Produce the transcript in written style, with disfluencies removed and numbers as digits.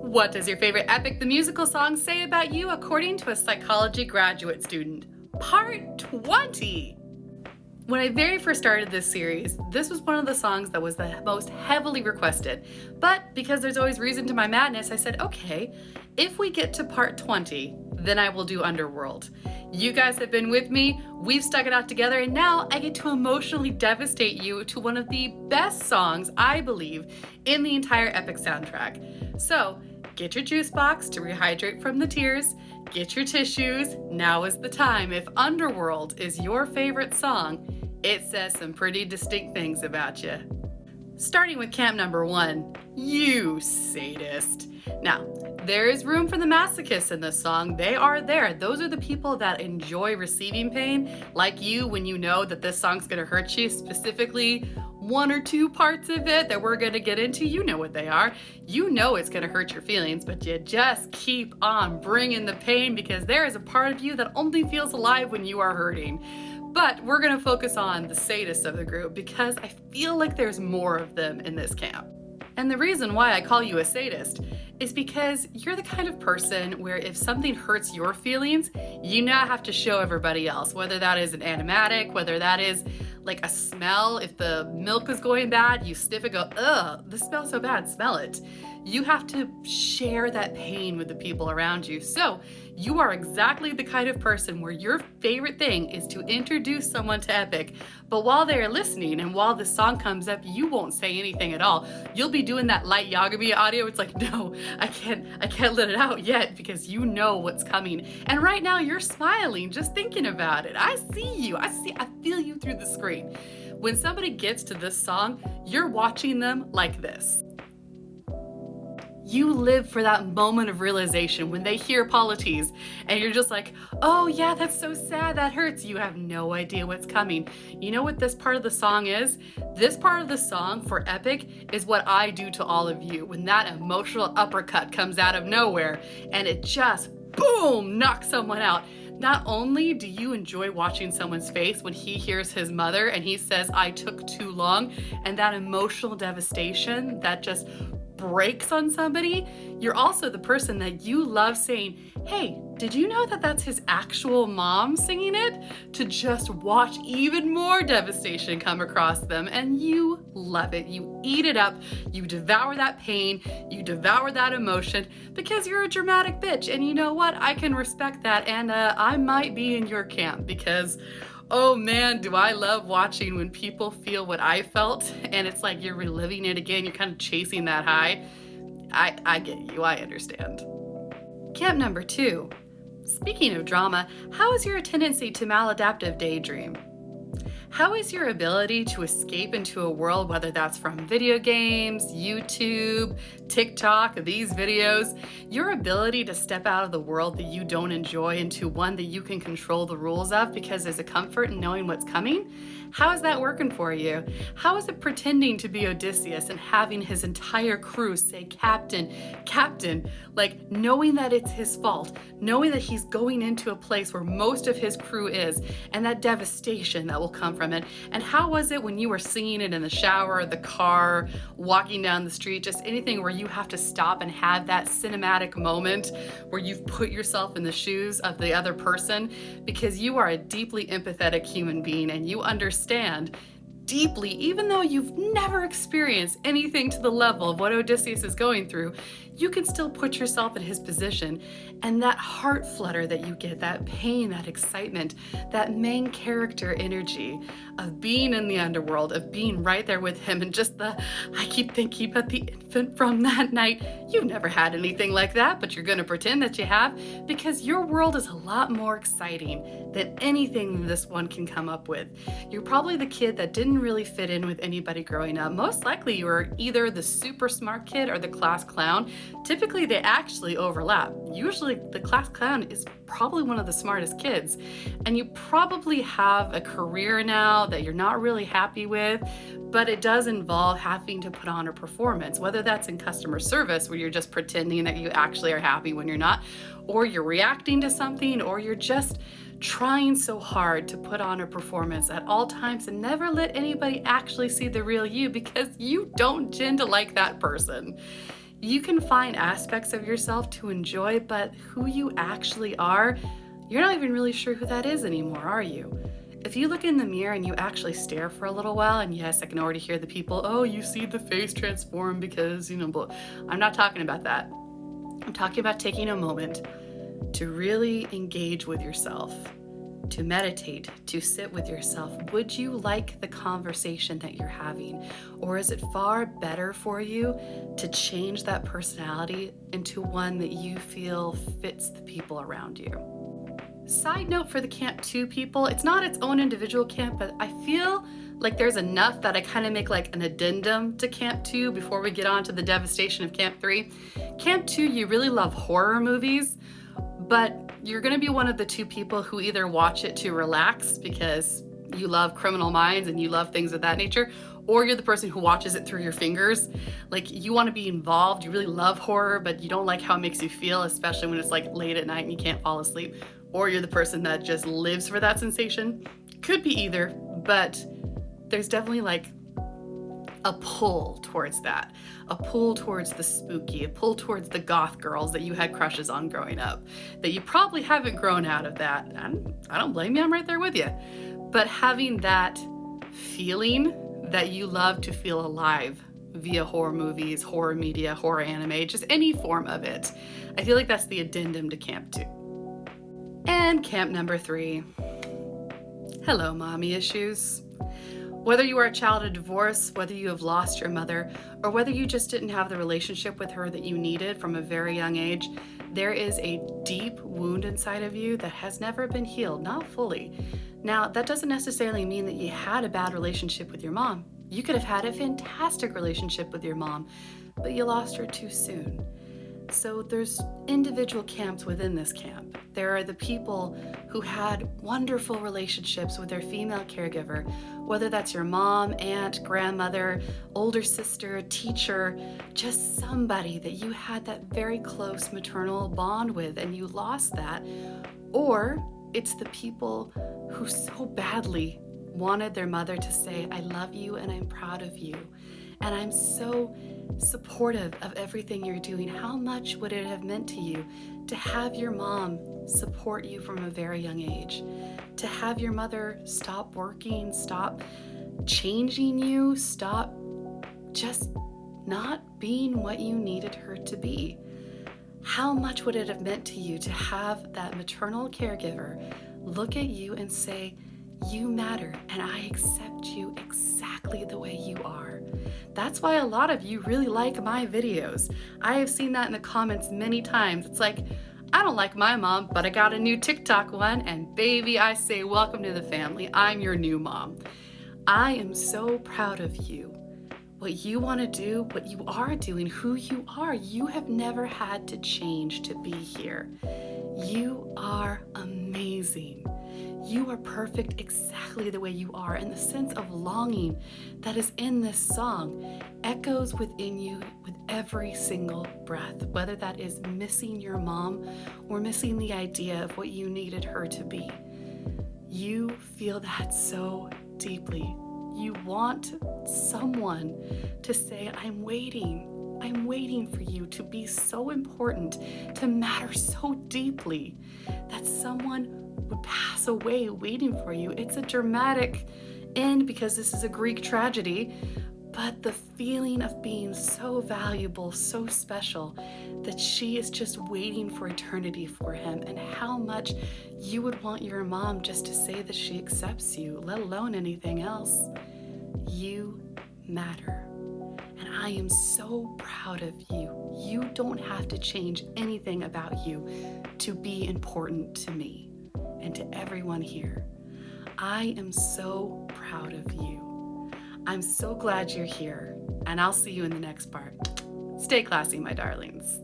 What does your favorite Epic the Musical song say about you according to a psychology graduate student? Part 20! When I very first started this series, this was one of the songs that was the most heavily requested. But because there's always reason to my madness, I said, okay, if we get to part 20, then I will do Underworld. You guys have been with me, we've stuck it out together, and now I get to emotionally devastate you to one of the best songs, I believe, in the entire Epic soundtrack. So, get your juice box to rehydrate from the tears, get your tissues, now is the time. If Underworld is your favorite song, it says some pretty distinct things about you. Starting with camp number 1, you sadist. Now, there is room for the masochists in this song. They are there. Those are the people that enjoy receiving pain, like you when you know that this song's gonna hurt you, specifically one or two parts of it that we're gonna get into. You know what they are. You know it's gonna hurt your feelings, but you just keep on bringing the pain because there is a part of you that only feels alive when you are hurting. But we're gonna focus on the sadists of the group because I feel like there's more of them in this camp. And the reason why I call you a sadist is because you're the kind of person where if something hurts your feelings, you now have to show everybody else, whether that is an animatic, whether that is like a smell. If the milk is going bad, you sniff it, go, ugh, this smells so bad, smell it. You have to share that pain with the people around you. So you are exactly the kind of person where your favorite thing is to introduce someone to Epic, but while they're listening and while the song comes up, you won't say anything at all. You'll be doing that light Yagami audio. It's like, no, I can't let it out yet because you know what's coming. And right now you're smiling just thinking about it. I see you. I feel you through the screen. When somebody gets to this song, you're watching them like this. You live for that moment of realization when they hear Polities and you're just like, oh yeah, that's so sad, that hurts. You have no idea what's coming. You know what this part of the song is? This part of the song for Epic is what I do to all of you when that emotional uppercut comes out of nowhere and it just, boom, knocks someone out. Not only do you enjoy watching someone's face when he hears his mother and he says, I took too long, and that emotional devastation that just breaks on somebody, you're also the person that you love saying, hey, did you know that that's his actual mom singing it? To just watch even more devastation come across them, and you love it. You eat it up, you devour that pain, you devour that emotion because you're a dramatic bitch, and you know what? I can respect that, and I might be in your camp because oh man, do I love watching when people feel what I felt and it's like you're reliving it again, you're kind of chasing that high. I get you, I understand. Camp number 2. Speaking of drama, how is your tendency to maladaptive daydream? How is your ability to escape into a world, whether that's from video games, YouTube, TikTok, these videos, your ability to step out of the world that you don't enjoy into one that you can control the rules of because there's a comfort in knowing what's coming? How is that working for you? How is it pretending to be Odysseus and having his entire crew say, Captain, Captain, like knowing that it's his fault, knowing that he's going into a place where most of his crew is, and that devastation that will come from it? And how was it when you were singing it in the shower, the car, walking down the street, just anything where you have to stop and have that cinematic moment where you've put yourself in the shoes of the other person because you are a deeply empathetic human being and you understand deeply, even though you've never experienced anything to the level of what Odysseus is going through, you can still put yourself in his position, and that heart flutter that you get, that pain, that excitement, that main character energy of being in the underworld, of being right there with him, and just I keep thinking about the infant from that night. You've never had anything like that, but you're gonna pretend that you have because your world is a lot more exciting than anything this one can come up with. You're probably the kid that didn't really fit in with anybody growing up. Most likely you were either the super smart kid or the class clown. Typically they actually overlap. Usually the class clown is probably one of the smartest kids, and you probably have a career now that you're not really happy with, but it does involve having to put on a performance, whether that's in customer service where you're just pretending that you actually are happy when you're not, or you're reacting to something, or you're just trying so hard to put on a performance at all times and never let anybody actually see the real you because you don't tend to like that person. You can find aspects of yourself to enjoy, but who you actually are, you're not even really sure who that is anymore, are you? If you look in the mirror and you actually stare for a little while, and yes, I can already hear the people, oh, you see the face transform because, blah. I'm not talking about that. I'm talking about taking a moment to really engage with yourself, to meditate, to sit with yourself. Would you like the conversation that you're having? Or is it far better for you to change that personality into one that you feel fits the people around you? Side note for the Camp 2 people, it's not its own individual camp, but I feel like there's enough that I kind of make like an addendum to Camp 2 before we get on to the devastation of Camp 3. Camp 2, you really love horror movies, but you're going to be one of the two people who either watch it to relax because you love Criminal Minds and you love things of that nature, or you're the person who watches it through your fingers. Like, you want to be involved, you really love horror, but you don't like how it makes you feel, especially when it's like late at night and you can't fall asleep. Or you're the person that just lives for that sensation. Could be either, but there's definitely like a pull towards that, a pull towards the spooky, a pull towards the goth girls that you had crushes on growing up, that you probably haven't grown out of that. I don't blame you, I'm right there with you. But having that feeling that you love to feel alive via horror movies, horror media, horror anime, just any form of it, I feel like that's the addendum to Camp 2. And camp number 3. Hello, mommy issues. Whether you are a child of divorce, whether you have lost your mother, or whether you just didn't have the relationship with her that you needed from a very young age, there is a deep wound inside of you that has never been healed, not fully. Now, that doesn't necessarily mean that you had a bad relationship with your mom. You could have had a fantastic relationship with your mom, but you lost her too soon. So there's individual camps within this camp. There are the people who had wonderful relationships with their female caregiver, whether that's your mom, aunt, grandmother, older sister, teacher, just somebody that you had that very close maternal bond with and you lost that. Or it's the people who so badly wanted their mother to say, I love you and I'm proud of you. And I'm so supportive of everything you're doing. How much would it have meant to you to have your mom support you from a very young age? To have your mother stop working, stop changing you, stop just not being what you needed her to be? How much would it have meant to you to have that maternal caregiver look at you and say, you matter and I accept you exactly the way you are? That's why a lot of you really like my videos. I have seen that in the comments many times. It's like, I don't like my mom, but I got a new TikTok one, and baby, I say welcome to the family. I'm your new mom. I am so proud of you. What you want to do, what you are doing, who you are. You have never had to change to be here. You are amazing. You are perfect exactly the way you are, and the sense of longing that is in this song echoes within you with every single breath, whether that is missing your mom or missing the idea of what you needed her to be. You feel that so deeply. You want someone to say, I'm waiting for you to be so important, to matter so deeply, that someone would pass away waiting for you. It's a dramatic end because this is a Greek tragedy, but the feeling of being so valuable, so special, that she is just waiting for eternity for him, and how much you would want your mom just to say that she accepts you, let alone anything else. You matter. And I am so proud of you. You don't have to change anything about you to be important to me and to everyone here. I am so proud of you. I'm so glad you're here, and I'll see you in the next part. Stay classy, my darlings.